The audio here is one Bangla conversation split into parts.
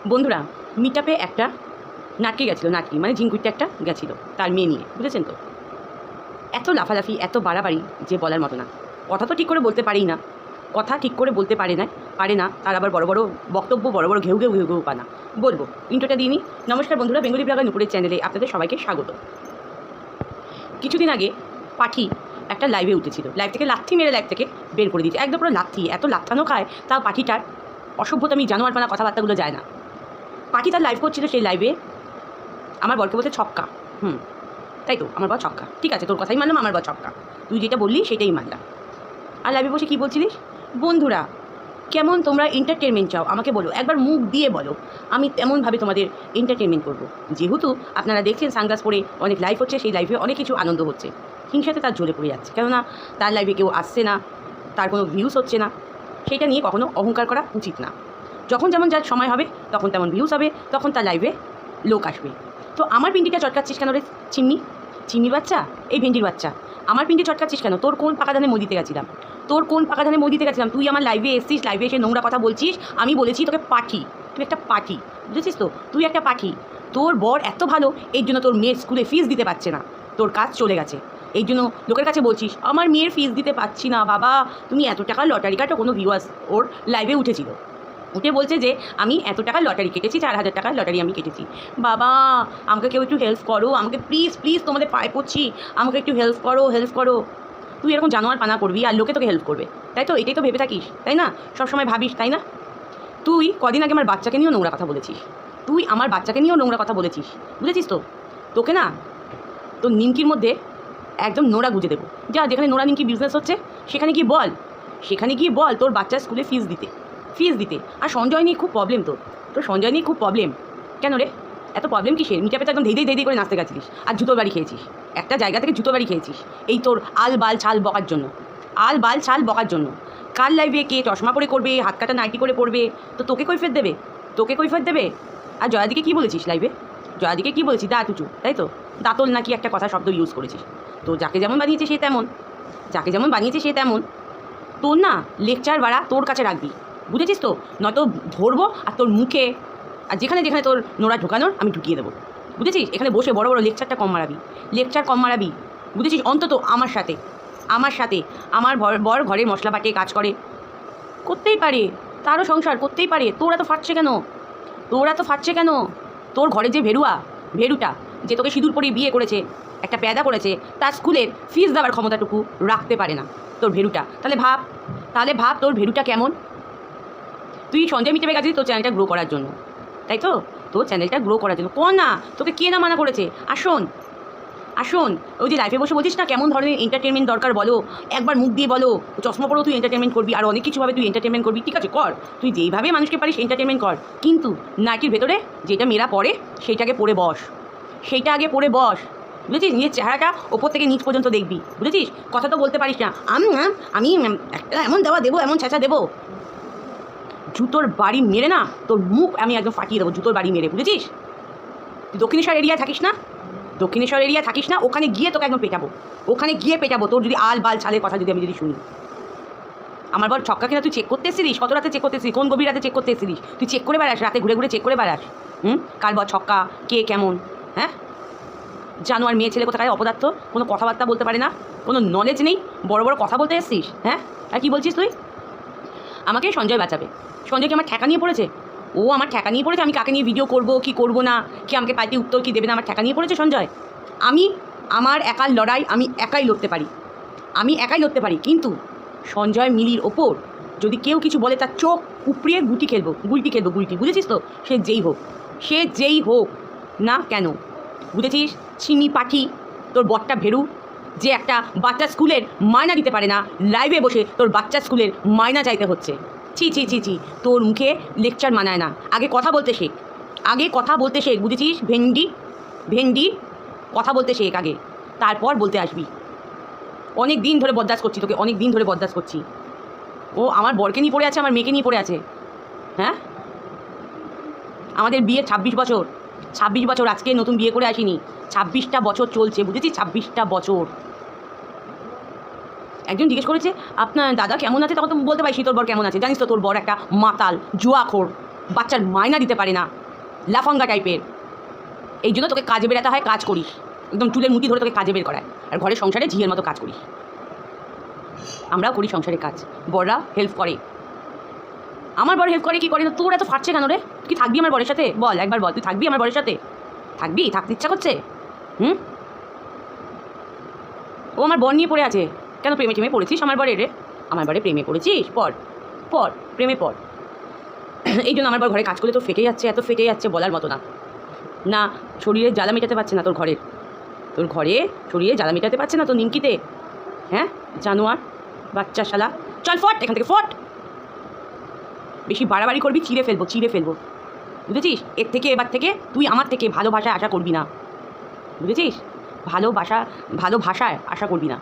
বন্ধুরা মিটআপে একটা নাটকে গেছিলো, নাটকি মানে ঝিঙ্কুরটা একটা গেছিলো তার মেয়ে নিয়ে, বুঝেছেন তো? এত লাফালাফি, এত বাড়াবাড়ি যে বলার মতো না। কথা তো ঠিক করে বলতে পারি না, কথা ঠিক করে বলতে পারে না তার আবার বড় বড় বক্তব্য, বড় বড় ঘেউ ঘেউ ঘেউ ঘেউ পানা। বলবো ইন্ট্রোটা দিইনি। নমস্কার বন্ধুরা, বেঙ্গলি ব্লগার নুপুরের চ্যানেলে আপনাদের সবাইকে স্বাগত। কিছুদিন আগে পাখি একটা লাইভে উঠেছিল, লাইভ থেকে লাথি মেরে লাইভ থেকে বের করে দিয়েছে, একদম পুরো লাথি, এত লাথানো খায় তাও পাখিটার অসভ্যতামি জানোয়ারপানা কথাবার্তাগুলো যায় না। পাখি তার লাইভ করছিল, সেই লাইভে আমার বরকে বলতে ছক্কা। তাই তো, আমার বর ছক্কা, ঠিক আছে তোর কথাই মানলাম, আমার বর ছক্কা, তুই যেটা বললি সেটাই মানলাম। আর লাইভে বসে কী বলছিলিস? বন্ধুরা কেমন তোমরা এন্টারটেনমেন্ট চাও আমাকে বলো, একবার মুখ দিয়ে বলো, আমি তেমনভাবে তোমাদের এন্টারটেনমেন্ট করবো। যেহেতু আপনারা দেখছেন সানগ্লাস পরে অনেক লাইভ হচ্ছে, সেই লাইভে অনেক কিছু আনন্দ হচ্ছে, হিংসাতে তার জ্বলে পড়ে যাচ্ছে, কেননা তার লাইভে কেউ আসছে না, তার কোনো ভিউজ হচ্ছে না। সেইটা নিয়ে কখনো অহংকার করা উচিত না। যখন যেমন যার সময় হবে তখন তেমন ভিউজ হবে, তখন তার লাইভে লোক আসবে। তো আমার পিন্ডিটা চটকাচ্ছিস কেন রে চিমনি বাচ্চা, এই ভেন্ডির বাচ্চা, আমার পিন্ডি চটকাচ্ছিস কেন? তোর কোন পাকা ধানে মই দিতে গেছিলাম? তুই আমার লাইভে এসছিস, লাইভে এসে নোংরা কথা বলছিস। আমি বলেছি তোকে পাঠি, তুই একটা পাঠি, বুঝেছিস তো? তুই একটা পাঠি। তোর বর এত ভালো, এই জন্য তোর মেয়ের স্কুলে ফিস দিতে পারছে না, তোর কাজ চলে গেছে, এই জন্য লোকের কাছে বলছিস আমার মেয়ের ফিস দিতে পারছি না। বাবা তুমি এত টাকার লটারি কাটো, কোনো ভিউয়ার্স ওর লাইভে উঠে বলছে যে আমি এত টাকার লটারি কেটেছি, 4,000 টাকার লটারি আমি কেটেছি। বাবা আমাকে কেউ একটু হেল্প করো, আমাকে প্লিজ প্লিজ তোমাদের পায়ে পড়ছি, আমাকে একটু হেল্প করো। তুই এরকম জানোয়ার পানা করবি আর লোকে তোকে হেল্প করবে, তাই তো? এটাই তো ভেবে থাকিস, তাই না? সবসময় ভাবিস, তাই না? তুই কদিন আগে আমার বাচ্চাকে নিয়েও নোংরা কথা বলেছিস, বুঝেছিস তো? তোকে না তোর নিমকির মধ্যে একদম নোড়া গুঁজে দেবো। যা, যেখানে নোড়া নিমকি বিজনেস হচ্ছে সেখানে গিয়ে বল তোর বাচ্চার স্কুলে ফিস দিতে। আর সঞ্জয় নিয়ে খুব প্রবলেম, তোর সঞ্জয় নিয়ে খুব প্রবলেম। কেন রে এত প্রবলেম কিসের? মিটাপে তো একদম ধেই করে নাচতে গেছিলিস, আর জুতোর বাড়ি খেয়েছিস, একটা জায়গা থেকে জুতো বাড়ি খেয়েছিস এই তোর আল বাল ছাল বকার জন্য। কার লাইভে কে চশমা পরে করবে, হাত কাটা নাইটি করে পড়বে, তো তোকে কৈফিয়ত দেবে। আর জয়াদিকে কী বলেছিস লাইভে? দাঁত উঁচু, তাই তো? দাঁতল নাকি একটা কথা শব্দ ইউজ করেছিস। তো যাকে যেমন বানিয়েছে সে তেমন। তোর না লেকচার বাড়া তোর কাছে রাখবি, বুঝেছিস তো? নয়তো ধরবো আর তোর মুখে আর যেখানে যেখানে তোর নোড়া ঢোকানোর আমি ঢুকিয়ে দেবো, বুঝেছিস? এখানে বসে বড় বড় লেকচার কম মারাবি, বুঝেছিস? অন্তত আমার সাথে আমার বর ঘরের মশলা বাটে কাজ করতেই পারে, তারও সংসার করতেই পারে। তোরা তো ফাটছে কেন? তোর ঘরে যে ভেরুটা যে তোকে সিঁদুর পরিয়ে বিয়ে করেছে, একটা প্যাদা করেছে, তার স্কুলের ফিস দেওয়ার ক্ষমতাটুকু রাখতে পারে না তোর ভেরুটা। তাহলে ভাব তোর ভেরুটা কেমন। তুই সঞ্জয় মিটাপে গেছিস তোর চ্যানেলটা গ্রো করার জন্য, তাই তো? তোর চ্যানেলটা গ্রো করার জন্য কর না, তোকে কে না মানা করেছে? আসুন ওই যে লাইফে বসে বলছিস না কেমন ধরনের এন্টারটেনমেন্ট দরকার বলো, একবার মুখ দিয়ে বলো। চশমা পরেও তুই এন্টারটেনমেন্ট করবি, আর অনেক কিছুভাবে তুই এন্টারটেনমেন্ট করবি, ঠিক আছে কর, তুই যেইভাবে মানুষকে পারিস এন্টারটেনমেন্ট কর, কিন্তু নাইটির ভেতরে যেটা মেয়েরা পড়ে সেইটা আগে পরে বস, বুঝেছিস? নিজের চেহারাটা ওপর থেকে নিচ পর্যন্ত দেখবি, বুঝেছিস? কথা তো বলতে পারিস না, আমি একটা এমন দেবো, এমন ছেঁচা দেবো, জুতোর বাড়ি মেরে না তোর মুখ আমি একদম ফাটিয়ে দেবো, জুতোর বাড়ি মেরে, বুঝেছিস? তুই দক্ষিণেশ্বর এরিয়ায় থাকিস না, ওখানে গিয়ে তোকে একদম পেটাবো, তোর যদি আল বাল ছালের কথা যদি আমি শুনি। আমার বল ছক্কা কিনা তুই চেক করতে এসেছিলিস? কত রাতে চেক করতে এসেছিলিস? কোন গভীর রাতে চেক করতে এসেছিলিস? তুই চেক করে বেড়াস, রাতে ঘুরে চেক করে বেড়াস। কার বল ছক্কা, কে কেমন? হ্যাঁ, জানোয়ার মেয়ে ছেলে কোথাকার অপদার্থ, কোনো কথাবার্তা বলতে পারে না, কোনো নলেজ নেই, বড় বড় কথা বলতে এসেছিস। হ্যাঁ, আর কী বলছিস তুই? আমাকে সঞ্জয় বাঁচাবে। সঞ্জয় কি আমার ঠেকা নিয়ে পড়েছে? ও আমার ঠেকা নিয়ে পড়েছে, আমি কাকে নিয়ে ভিডিও করবো কি করবো না, কি আমাকে পাল্টি উত্তর কি দেবে না, আমার ঠেকা নিয়ে পড়েছে সঞ্জয়। আমার একার লড়াই আমি একাই লড়তে পারি, কিন্তু সঞ্জয় মিলির ওপর যদি কেউ কিছু বলে তার চোখ উপড়িয়ে গুলটি খেলবো, বুঝেছিস তো? সে যেই হোক না কেন, বুঝেছিস? চিনি পাঠি তোর বরটা ভেরু, যে একটা বাচ্চা স্কুলের মায়না দিতে পারে না, লাইভে বসে তোর বাচ্চা স্কুলের মায়না চাইতে হচ্ছে। ছি, তোর মুখে লেকচার মানায় না, আগে কথা বলতে শেখ, বুঝেছিস? ভেন্ডি কথা বলতে শেখ আগে, তারপর বলতে আসবি। অনেক দিন ধরে বরদাস্ত করছি, ও আমার বরকে নিয়ে পড়ে আছে, আমার মেয়েকে নিয়ে পড়ে আছে। হ্যাঁ, আমাদের বিয়ে 26 বছর, আজকে নতুন বিয়ে করে আসিনি, 26টা বছর চলছে, বুঝেছিস? 26টা বছর। একজন জিজ্ঞেস করেছে আপনার দাদা কেমন আছে, তখন তো বলতে পারিস তোর বর কেমন আছে। জানিস তো তোর বর একটা মাতাল, জুয়াখোর, বাচ্চার মায়না দিতে পারে না, লাফাঙ্গা টাইপের। এই জন্য তোকে কাজে বেরাতে হয়, কাজ করিস, একদম চুলের মুঠি ধরে তোকে কাজে বের করায়, আর ঘরে সংসারে ঝিয়ের মতো কাজ করিস। আমরাও করি সংসারে কাজ, বড়রা হেল্প করে। আমার বড় হেল্প করে কি করে না? তোর এত ফাটছে কেন রে? কি থাকবি আমার বরের সাথে? বল একবার বল, তুই থাকবি আমার বরের সাথে? থাকবি? থাকতে ইচ্ছা করছে? ও আমার বর নিয়ে পড়ে আছে। কেন প্রেমে টেমে পড়েছিস আমার বরের রে? আমার বরে প্রেমে পড়েছিস? পর প্রেমে পড়। এই জন্য আমার বর ঘরে কাজ করলে তো ফেটে যাচ্ছে, এত ফেটে যাচ্ছে বলার মতো না। না শরীরের জ্বালা মেটাতে পারছে না তোর ঘরে শরীরে জ্বালা মেটাতে পারছে না তোর নিমকিতে। হ্যাঁ জানোয়ার বাচ্চা শালা, চল ফট এখান থেকে, ফট। বেশি বাড়াবাড়ি করবি, চিড়ে ফেলবো, বুঝেছিস? এবার থেকে তুই আমার থেকে ভালোবাসায় আশা করবি না, বুঝেছিস? ভালোবাসায় আশা করবি না।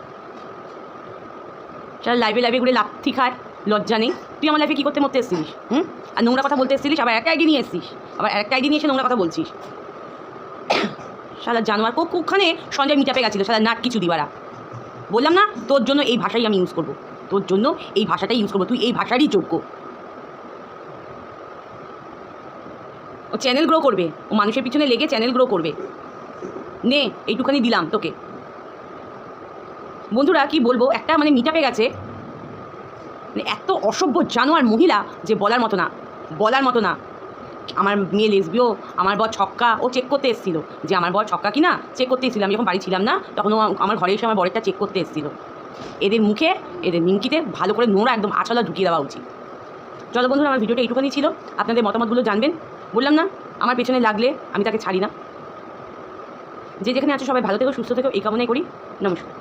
চল লাইভে ঘুরে লাথি খায়, লজ্জা নেই। তুই আমার লাইফে কী করতে মরতে এসেছিলিস? আর নোংরা কথা বলতে এসেছিলিস, আবার একটা আইডি নিয়ে এসেছিস, এসে নোংরা কথা বলছিস। শালা জানোয়ার, কোখানে সঞ্জয় মিটাপে গেছিলো শালা নাট কিছু দিবারা। বললাম না তোর জন্য এই ভাষাই আমি ইউজ করবো, তুই এই ভাষারই যোগ্য। ও চ্যানেল গ্রো করবে, ও মানুষের পিছনে লেগে চ্যানেল গ্রো করবে। নে এইটুখানি দিলাম তোকে। বন্ধুরা কি বলবো, একটা মানে মিটাপে গেছে, মানে এত অসভ্য জানোয়ার মহিলা যে বলার মতো না। আমার মেয়ে লেসবিও, আমার বর ছক্কা, ও চেক করতে এসেছিল যে আমার বর ছক্কা কিনা, চেক করতে এসেছিল। আমি যখন বাড়ি ছিলাম না তখন ও আমার ঘরে এসে আমার বরেরটা চেক করতে এসেছিল। এদের মুখে, এদের নিমকিতে ভালো করে নোংরা একদম আছলা ঢুকিয়ে দেওয়া উচিত। চলো বন্ধুরা, আমার ভিডিওটা এইটুখানি ছিল। আপনাদের মতামতগুলো জানবেন। বললাম না আমার পেছনে লাগলে আমি তাকে ছাড়ি না। যে যেখানে আছো সবাই ভালো থেকো, সুস্থ থেকো, এই কামনাই করি। নমস্কার।